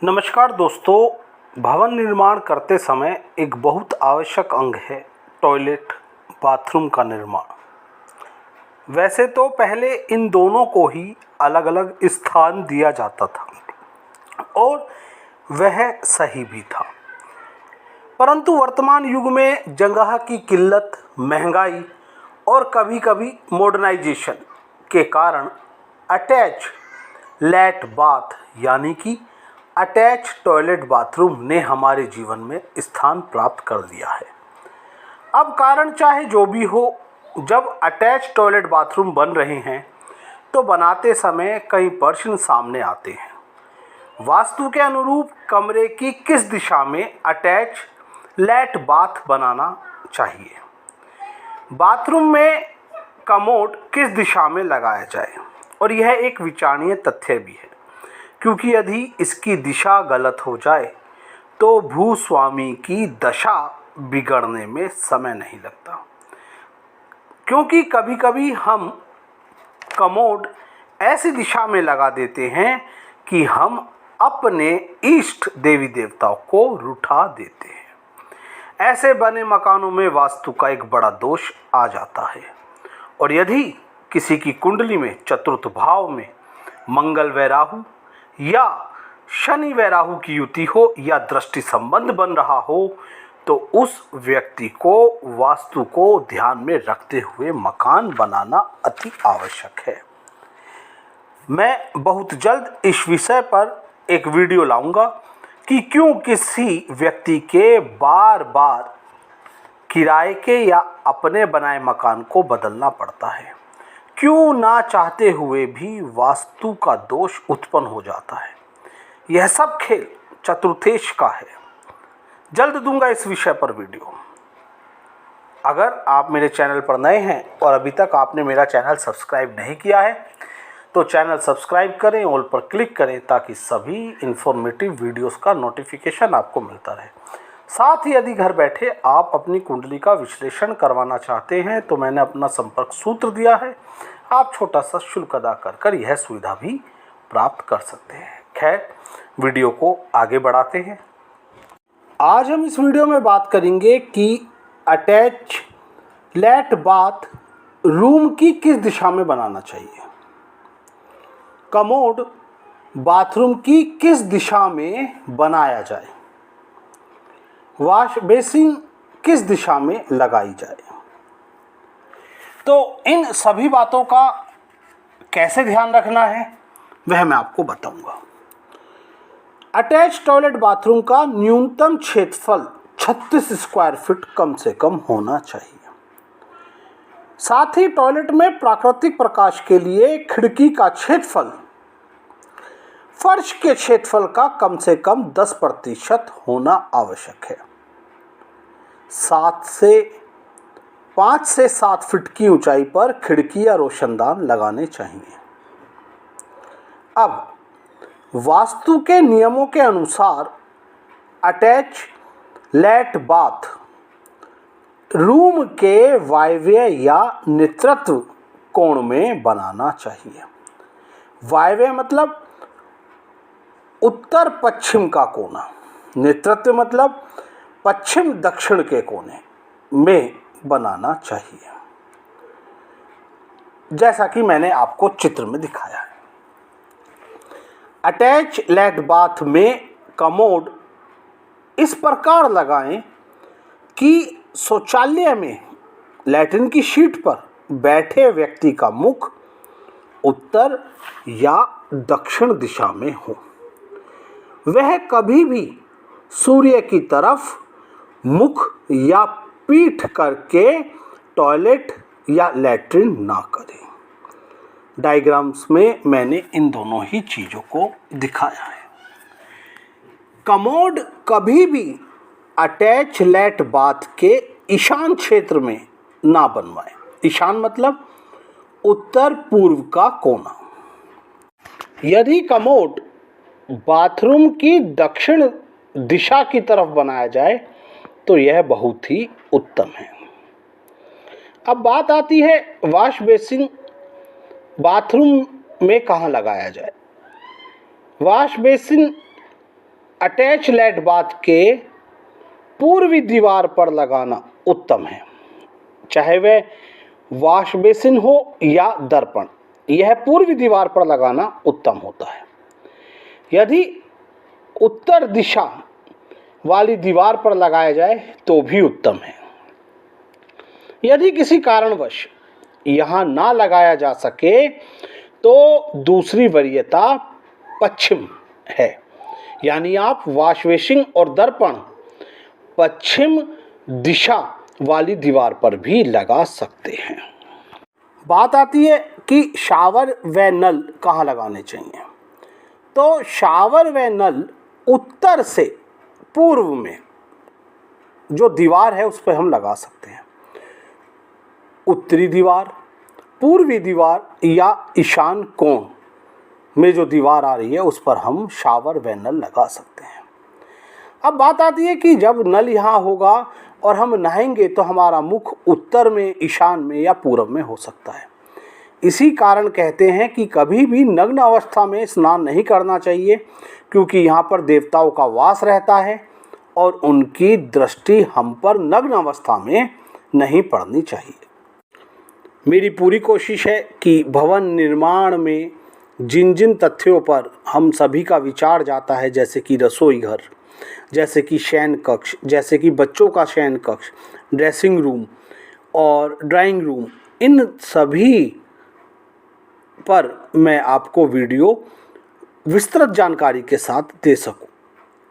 नमस्कार दोस्तों। भवन निर्माण करते समय एक बहुत आवश्यक अंग है टॉयलेट बाथरूम का निर्माण। वैसे तो पहले इन दोनों को ही अलग अलग स्थान दिया जाता था और वह सही भी था, परंतु वर्तमान युग में जगह की किल्लत, महंगाई और कभी-कभी मॉडर्नाइजेशन के कारण अटैच लैट बाथ यानी कि अटैच टॉयलेट बाथरूम ने हमारे जीवन में स्थान प्राप्त कर लिया है। अब कारण चाहे जो भी हो, जब अटैच टॉयलेट बाथरूम बन रहे हैं तो बनाते समय कई प्रश्न सामने आते हैं। वास्तु के अनुरूप कमरे की किस दिशा में अटैच लैट बाथ बनाना चाहिए, बाथरूम में कमोड किस दिशा में लगाया जाए, और यह एक विचारणीय तथ्य भी है, क्योंकि यदि इसकी दिशा गलत हो जाए तो भूस्वामी की दशा बिगड़ने में समय नहीं लगता। क्योंकि कभी-कभी हम कमोड ऐसी दिशा में लगा देते हैं कि हम अपने इष्ट देवी देवताओं को रुठा देते हैं। ऐसे बने मकानों में वास्तु का एक बड़ा दोष आ जाता है, और यदि किसी की कुंडली में चतुर्थ भाव में मंगल व राहु या शनि व राहु की युति हो या दृष्टि संबंध बन रहा हो तो उस व्यक्ति को वास्तु को ध्यान में रखते हुए मकान बनाना अति आवश्यक है। मैं बहुत जल्द इस विषय पर एक वीडियो लाऊंगा कि क्यों किसी व्यक्ति के बार बार किराए के या अपने बनाए मकान को बदलना पड़ता है, क्यों ना चाहते हुए भी वास्तु का दोष उत्पन्न हो जाता है। यह सब खेल चतुर्थेश का है। जल्द दूंगा इस विषय पर वीडियो। अगर आप मेरे चैनल पर नए हैं और अभी तक आपने मेरा चैनल सब्सक्राइब नहीं किया है तो चैनल सब्सक्राइब करें, ऑल पर क्लिक करें ताकि सभी इन्फॉर्मेटिव वीडियोस का नोटिफिकेशन आपको मिलता रहे। साथ ही यदि घर बैठे आप अपनी कुंडली का विश्लेषण करवाना चाहते हैं तो मैंने अपना संपर्क सूत्र दिया है। आप छोटा सा शुल्क अदा कर यह सुविधा भी प्राप्त कर सकते हैं। खैर, वीडियो को आगे बढ़ाते हैं। आज हम इस वीडियो में बात करेंगे कि अटैच लैट बाथ रूम की किस दिशा में बनाना चाहिए, कमोड बाथरूम की किस दिशा में बनाया जाए, वॉश बेसिन किस दिशा में लगाई जाए। तो इन सभी बातों का कैसे ध्यान रखना है वह मैं आपको बताऊंगा। अटैच टॉयलेट बाथरूम का न्यूनतम क्षेत्रफल 36 स्क्वायर फीट कम से कम होना चाहिए। साथ ही टॉयलेट में प्राकृतिक प्रकाश के लिए खिड़की का क्षेत्रफल फर्श के क्षेत्रफल का कम से कम 10% होना आवश्यक है। 5 से 7 फीट की ऊंचाई पर खिड़की या रोशनदान लगाने चाहिए। अब वास्तु के नियमों के अनुसार अटैच लैट बाथ रूम के वायव्य या नेतृत्व कोण में बनाना चाहिए। वायव्य मतलब उत्तर पश्चिम का कोना, नेतृत्व मतलब पश्चिम दक्षिण के कोने में बनाना चाहिए, जैसा कि मैंने आपको चित्र में दिखाया है। अटैच लैट बाथ में कमोड इस प्रकार लगाएं कि शौचालय में लैट्रिन की शीट पर बैठे व्यक्ति का मुख उत्तर या दक्षिण दिशा में हो। वह कभी भी सूर्य की तरफ मुख या पीठ करके टॉयलेट या लैट्रिन ना करें। डायग्राम्स में मैंने इन दोनों ही चीज़ों को दिखाया है। कमोड कभी भी अटैच लैट बाथ के ईशान क्षेत्र में ना बनवाएं। ईशान मतलब उत्तर पूर्व का कोना। यदि कमोड बाथरूम की दक्षिण दिशा की तरफ बनाया जाए तो यह बहुत ही उत्तम है। अब बात आती है वॉश बेसिन बाथरूम में कहाँ लगाया जाए। Wash basin attached bath के पूर्वी दीवार पर लगाना उत्तम है, चाहे वह वॉश बेसिन हो या दर्पण। यह पूर्वी दीवार पर लगाना उत्तम होता है। यदि उत्तर दिशा वाली दीवार पर लगाया जाए तो भी उत्तम है। यदि किसी कारणवश यहाँ ना लगाया जा सके तो दूसरी वरीयता पश्चिम है, यानी आप वॉश बेसिन और दर्पण पश्चिम दिशा वाली दीवार पर भी लगा सकते हैं। बात आती है कि शावर व नल कहाँ लगाने चाहिए। तो शावर व नल उत्तर से पूर्व में जो दीवार है उस पर हम लगा सकते हैं। उत्तरी दीवार, पूर्वी दीवार या ईशान कोण में जो दीवार आ रही है उस पर हम शावर व नल लगा सकते हैं। अब बात आती है कि जब नल यहाँ होगा और हम नहाएंगे तो हमारा मुख उत्तर में, ईशान में या पूर्व में हो सकता है। इसी कारण कहते हैं कि कभी भी नग्न अवस्था में स्नान नहीं करना चाहिए, क्योंकि यहाँ पर देवताओं का वास रहता है और उनकी दृष्टि हम पर नग्न अवस्था में नहीं पड़नी चाहिए। मेरी पूरी कोशिश है कि भवन निर्माण में जिन जिन तथ्यों पर हम सभी का विचार जाता है, जैसे कि रसोई घर, जैसे कि शयन कक्ष, जैसे कि बच्चों का शयन कक्ष, ड्रेसिंग रूम और ड्राइंग रूम, इन सभी पर मैं आपको वीडियो विस्तृत जानकारी के साथ दे सकूं।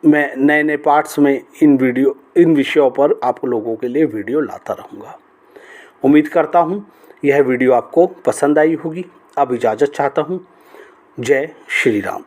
मैं नए नए पार्ट्स में इन विषयों पर आप लोगों के लिए वीडियो लाता रहूँगा। उम्मीद करता हूँ यह वीडियो आपको पसंद आई होगी। अब इजाज़त चाहता हूँ। जय श्री राम।